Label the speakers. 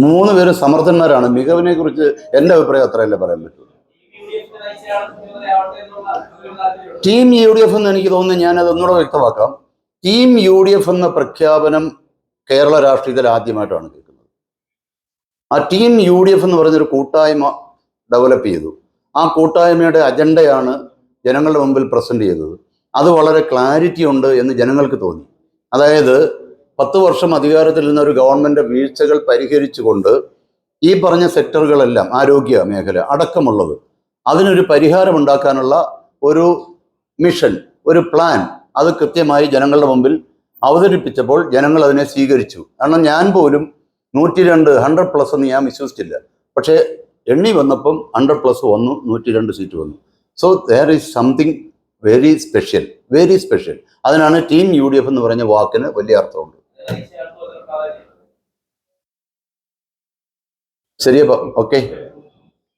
Speaker 1: മൂന്ന് പേരും സമർത്ഥന്മാരാണ്. മികവിനെ കുറിച്ച് എൻ്റെ അഭിപ്രായം അത്രയല്ലേ പറയാൻ പറ്റുള്ളൂ. ടീം യു ഡി എഫ് എന്ന് എനിക്ക് തോന്നുന്നു, ഞാനത് ഒന്നുകൂടെ വ്യക്തമാക്കാം. ടീം യു ഡി എഫ് എന്ന പ്രഖ്യാപനം കേരള രാഷ്ട്രീയത്തിൽ ആദ്യമായിട്ടാണ് കേൾക്കുന്നത്. ആ ടീം യു ഡി എഫ് എന്ന് പറഞ്ഞൊരു കൂട്ടായ്മ ഡെവലപ്പ് ചെയ്തു. ആ കൂട്ടായ്മയുടെ അജണ്ടയാണ് ജനങ്ങളുടെ മുമ്പിൽ പ്രസന്റ് ചെയ്തത്. അത് വളരെ ക്ലാരിറ്റി ഉണ്ട് എന്ന് ജനങ്ങൾക്ക് തോന്നി. അതായത് 10 വർഷം അധികാരത്തിലിരുന്ന ഒരു ഗവൺമെന്റ് വീഴ്ചകൾ പരിഹരിച്ചുകൊണ്ട് ഈ പറഞ്ഞ സെക്ടറുകളെല്ലാം, ആരോഗ്യ മേഖല അടക്കമുള്ളത്, അതിനൊരു പരിഹാരം ഉണ്ടാക്കാനുള്ള ഒരു മിഷൻ, ഒരു പ്ലാൻ, അത് കൃത്യമായി ജനങ്ങളുടെ മുമ്പിൽ അവതരിപ്പിച്ചപ്പോൾ ജനങ്ങൾ അതിനെ സ്വീകരിച്ചു. കാരണം ഞാൻ പോലും 102 100+ എന്ന് ഞാൻ വിശ്വസിച്ചില്ല. പക്ഷേ എണ്ണി വന്നപ്പം 100+ വന്നു, 102 സീറ്റ് വന്നു. So there is something very special, very special. അതിനാണ് ടീം യു ഡി എഫ് എന്ന് പറഞ്ഞ വാക്കിന് വലിയ അർത്ഥമുണ്ട്. ശരിയപ്പോ, ഓക്കെ.